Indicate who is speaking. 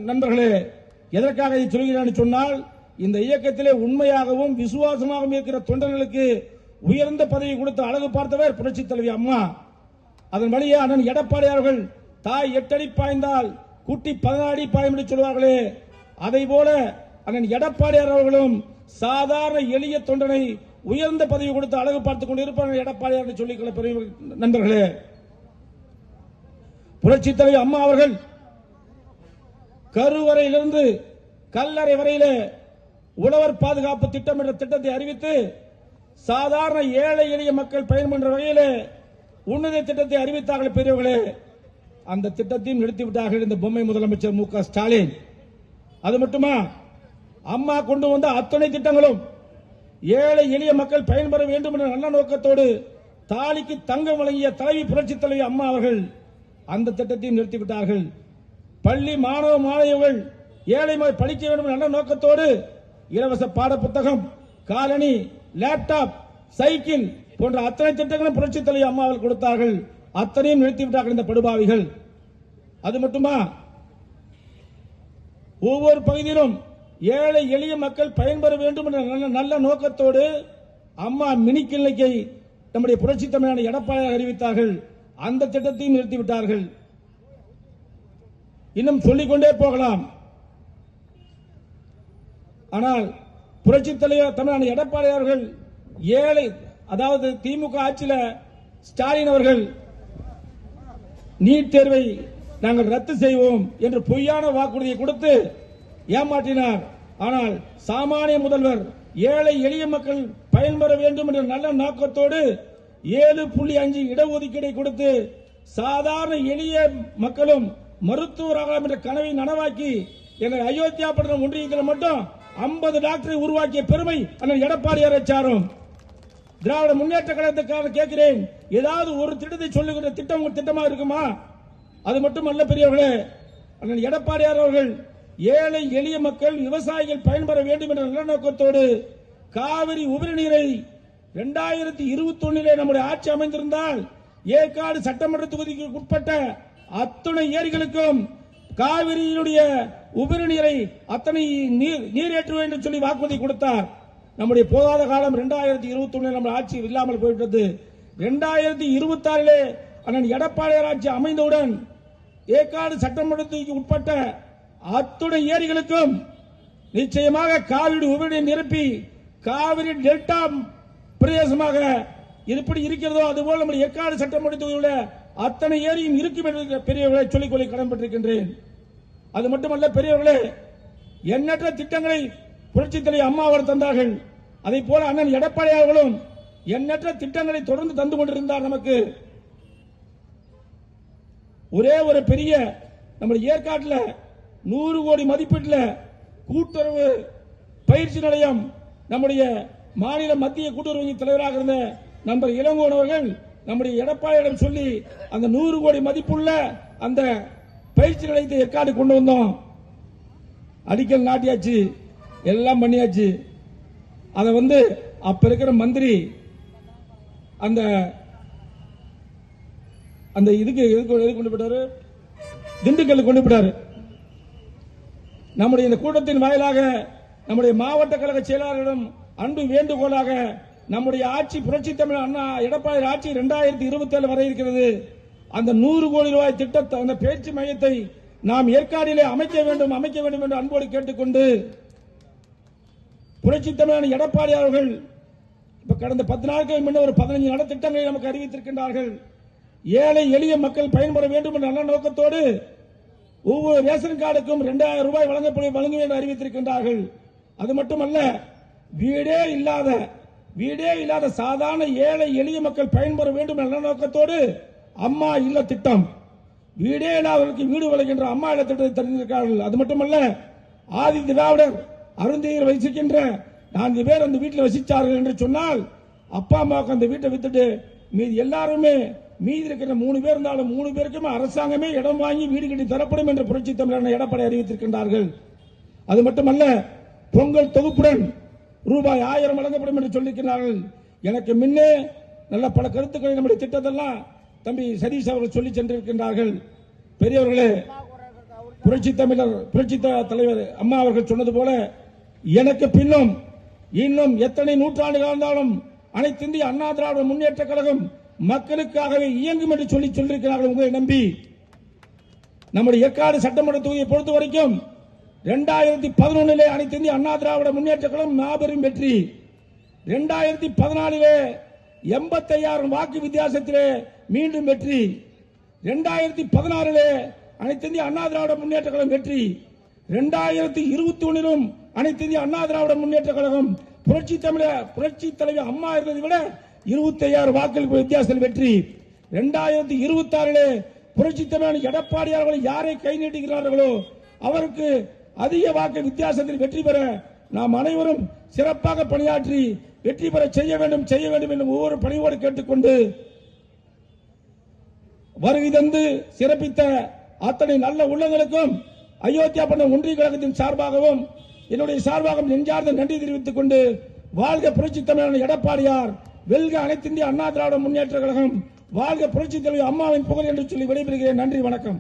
Speaker 1: நண்பர்களே, எதற்காக இதை சொல்கிறேன் சொன்னால், இந்த இயக்கத்திலே உண்மையாகவும் விசுவாசமாகவும் இருக்கிற தொண்டர்களுக்கு உயர்ந்த பதவி கொடுத்து அழகு பார்த்தவர் புரட்சித் தலைவி அம்மா. அதன் வழியே அண்ணன் எடப்பாடி அவர்கள் தாய் 8 அடி பாய்ந்தால் குட்டி 14 அடி பாயும் என்று சொல்வார்களே, அதை போல அண்ணன் எடப்பாடி அவர்களும் சாதாரண எளிய தொண்டனை உயர்ந்த பதவி கொடுத்து அழகு பார்த்துக் கொண்டிருப்பார்கள் எடப்பாடி என்று சொல்லிக்கொள்ள நண்பர்களே. புரட்சித் தலைவி அம்மா அவர்கள் கருவறையிலிருந்து கல்லறை வரையிலே உழவர் பாதுகாப்பு திட்டம் என்ற திட்டத்தை அறிவித்து சாதாரண ஏழை எளிய மக்கள் பயன்பெறும் வகையிலே உன்னத திட்டத்தை அறிவித்தார்கள் பெரியவர்களே. அந்த திட்டத்தையும் நிறுத்திவிட்டார்கள் இந்த பொம்மை முதலமைச்சர் மு க ஸ்டாலின். அது மட்டுமா, அம்மா கொண்டு வந்த அத்தனை திட்டங்களும் ஏழை எளிய மக்கள் பயன்பெற வேண்டும் என்ற நல்ல நோக்கத்தோடு தாலிக்கு தங்கம் வழங்கிய தலைவி புரட்சித் தலைவி அம்மா அவர்கள் அந்த திட்டத்தையும் நிறுத்திவிட்டார்கள். பள்ளி மாணவ மாணவிகள் ஏழை படிக்க வேண்டும் நல்ல நோக்கத்தோடு இலவச பாட புத்தகம், காலணி, லேப்டாப், சைக்கிள் போன்ற அத்தனை திட்டங்களும் புரட்சித் தலைவி அம்மா அவர்கள் கொடுத்தார்கள். அத்தனையும் நிறுத்திவிட்டார்கள் இந்த படுபாவிகள். அது மட்டுமா, ஒவ்வொரு பகுதியிலும் ஏழை எளிய மக்கள் பயன்பெற வேண்டும் என்ற நல்ல நோக்கத்தோடு அம்மா மினி கிளினிக்கை நம்முடைய புரட்சி தமிழான எடப்பாடி அறிவித்தார்கள். அந்த திட்டத்தையும் நிறுத்திவிட்டார்கள். இன்னும் சொல்லிக்கொண்டே போகலாம். ஆனால் புரட்சி தலைவர் தமிழான எடப்பாடி அவர்கள் ஏழை, அதாவது திமுக ஆட்சியில் ஸ்டாலின் அவர்கள் நீட் தேர்வை நாங்கள் ரத்து செய்வோம் என்று பொய்யான வாக்குறுதியை கொடுத்து ஏமாற்றினார். ஆனால் சாமானிய முதல்வர் ஏழை எளிய மக்கள் பயன்பெற வேண்டும் என்ற நல்ல நோக்கத்தோடு 7.5 இடஒதுக்கீடை கொடுத்து சாதாரண எளிய மக்களும் மருத்துவராகலாம் என்ற கனவை நனவாக்கி எங்கள் அயோத்தியா பட்டணம் ஒன்றியத்தில் மட்டும் 50 டாக்டரை உருவாக்கிய பெருமை அண்ணன் எடப்பாடியாரை சாரும். திராவிட முன்னேற்ற கழகத்துக்காக கேட்கிறேன், ஏதாவது ஒரு திட்டத்தை சொல்லுகிற திட்டம் உங்கள் திட்டமா இருக்குமா? அது மட்டுமல்ல பெரியவர்களே, அண்ணன் எடப்பாடியார் அவர்கள் ஏழை எளிய மக்கள் விவசாயிகள் பயன்பெற வேண்டும் என்ற நல்ல நோக்கத்தோடு காவிரி உபரி நீரை 2021 நம்முடைய ஆட்சி அமைந்திருந்தால் ஏற்காடு சட்டமன்ற தொகுதிக்கு உட்பட்ட அத்தனை ஏரிகளுக்கும் காவிரியினுடைய உபரி நீரை அத்தனை நீரேற்றுவேன் என்று சொல்லி வாக்குறுதி கொடுத்தார். நம்முடைய போதாத காலம் 2021 நம்ம ஆட்சி இல்லாமல் போய்விட்டது. 2026 அண்ணன் எடப்பாடியார் ஆட்சி அமைந்தவுடன் ஏற்காடு சட்டமன்றத்துக்கு உட்பட்ட அத்துணை ஏரிகளுக்கும் நிச்சயமாக காவிரி உபரி நிரப்பி காவிரி டெல்டா பிரதேசமாக எப்படி இருக்கிறதோ அதுபோல் நம்முடைய ஏற்காடு சட்டமன்றத்தில் உள்ள அத்தனை ஏரியும் இருக்கும் என்று பெரியவர்களை சொல்லிக்கொள்ள கடன்பட்டிருக்கின்றேன். அது மட்டுமல்ல பெரியவர்களே, எண்ணற்ற திட்டங்களை புரட்சித் தலைவி அம்மா அவர்கள் தந்தார்கள். அதை போல அண்ணன் எடப்பாடி அவர்களும் எண்ணற்ற திட்டங்களை தொடர்ந்து தந்து கொண்டிருந்தார். நமக்கு ஒரே ஒரு பெரிய நம்முடைய ஏற்காட்டில் 100 கோடி மதிப்பீட்டில் கூட்டுறவு பயிற்சி நிலையம் நம்முடைய மாநில மத்திய கூட்டுறவு வங்கி தலைவராக இருந்த நண்பர் இளங்கோவன் அவர்கள் நம்முடைய எடப்பாடியிடம் சொல்லி அந்த 100 கோடி மதிப்புள்ள அந்த பயிற்சி நிலையத்தை ஏற்காடு கொண்டு வந்தோம். அடிக்கல் நாட்டியாச்சு, எல்லாம் பண்ணியாச்சு. அதை அப்ப இருக்கிற மந்திரி அந்த அந்த இதுக்கு கொண்டு போயிட்டாரு, திண்டுக்கல் கொண்டு போயிட்டாரு. நம்முடைய இந்த கூட்டத்தின் வாயிலாக நம்முடைய மாவட்ட கழக செயலாளரிடம் அன்பு வேண்டுகோளாக, நம்முடைய ஆட்சி புரட்சி தமிழ் அண்ணா எடப்பாடி ஆட்சி 2027 வரை இருக்கிறது. அந்த 100 கோடி ரூபாய் திட்டத்தை, அந்த பயிற்சி மையத்தை நாம் ஏற்காடிலே அமைக்க வேண்டும் என்று அன்போடு கேட்டுக்கொண்டு, புரட்சி தமிழ் எடப்பாடி அவர்கள் இப்ப கடந்த 10 நாட்களுக்கு முன்னர் ஒரு 15 நலத்திட்டங்களை நமக்கு அறிவித்திருக்கின்றார்கள். ஏழை எளிய மக்கள் பயன்பெற வேண்டும் என்ற நல்ல நோக்கத்தோடு ஒவ்வொரு ரேஷன் கார்டுக்கும் 2000 ரூபாய் வழங்கும் என்று அறிவித்திருக்கின்றார்கள். அது மட்டுமல்ல, வீடே இல்லாத சாதாரண ஏழை எளிய மக்கள் பயன்பெற வேண்டும் என்ற நோக்கத்தோடு அம்மா இல்ல திட்டம், வீடே இல்லாதவர்களுக்கு வீடு வழங்குகின்ற அம்மா இல்ல திட்டத்தை தெரிந்திருக்கிறார்கள். அது மட்டுமல்ல, ஆதி திராவிடர் அருந்தையில் வசிக்கின்ற 4 பேர் அந்த வீட்டில் வசித்தார்கள் என்று சொன்னால், அப்பா அம்மாவுக்கு அந்த வீட்டை வித்துட்டு மீதி எல்லாருமே மீதி இருக்கிற 3 பேர் இருந்தாலும் 3 பேருக்குமே அரசாங்கமே இடம் வாங்கி வீடு கட்டி தரப்படும் என்று புரட்சி தமிழர் எடப்பாடி அறிவித்திருக்கின்றார்கள். அது மட்டுமல்ல, பொங்கல் தொகுப்புடன் ரூபாய் 1000 வழங்கப்படும் என்று சொல்லியிருக்கிறார்கள். எனக்கு முன்னே நல்ல பல கருத்துக்களை நம்முடைய திட்டத்தெல்லாம் தம்பி சதீஷ் அவர்கள் சொல்லி சென்றிருக்கின்றார்கள். பெரியவர்களே, புரட்சி தலைவர் அம்மா அவர்கள் சொன்னது போல எனக்கு பின்னும் இன்னும் எத்தனை நூற்றாண்டுகள் இருந்தாலும் அனைத்து இந்திய அண்ணா திராவிட முன்னேற்ற கழகம் மக்களுக்காகவே இயங்கும் என்று சொல்லியிருக்கிறார்கள். உங்களை நம்பி நம்முடைய ஏற்காடு சட்டமன்ற தொகுதியை பொறுத்த வரைக்கும் 2011 அனைத்து இந்திய அண்ணா திராவிட முன்னேற்ற கழகம் மாபெரும் வெற்றி. 2014 85,000 வாக்கு வித்தியாசத்திலே மீண்டும் வெற்றி. 2016 அனைத்து இந்திய அண்ணா திராவிட முன்னேற்ற கழகம் வெற்றி. 2021 அனைத்து இந்திய அண்ணா திராவிட முன்னேற்ற கழகம் புரட்சி தலைவர் அம்மா இருந்ததை விட 25,000 வாக்குகள் வித்தியாசத்தில் வெற்றி. 2026 புரட்சி தலைவர் எடப்பாடி அவர்கள் யாரை கை நீட்டுகிறார்களோ அவருக்கு அதிக வாக்கு வித்தியாசத்தில் வெற்றி பெற நாம் அனைவரும் சிறப்பாக பணியாற்றி வெற்றி பெற செய்ய வேண்டும் என்று ஒவ்வொரு பணியோடு கேட்டுக்கொண்டு வருகை தந்து சிறப்பித்த அத்தனை நல்ல உள்ளங்களுக்கும் அயோத்தியா பட்டணம் ஒன்றிய கழகத்தின் சார்பாகவும் என்னுடைய சார்பாகவும் நெஞ்சார்ந்த நன்றி தெரிவித்துக் கொண்டு வாழ்க புரட்சி தலைவர் எடப்பாடியார், வெல்க அனைத்து இந்திய அண்ணா திராவிட முன்னேற்ற கழகம், வாழ்க புரட்சி தலைவர் அம்மாவின் புகழ் என்று சொல்லி விடைபெறுகிறேன். நன்றி, வணக்கம்.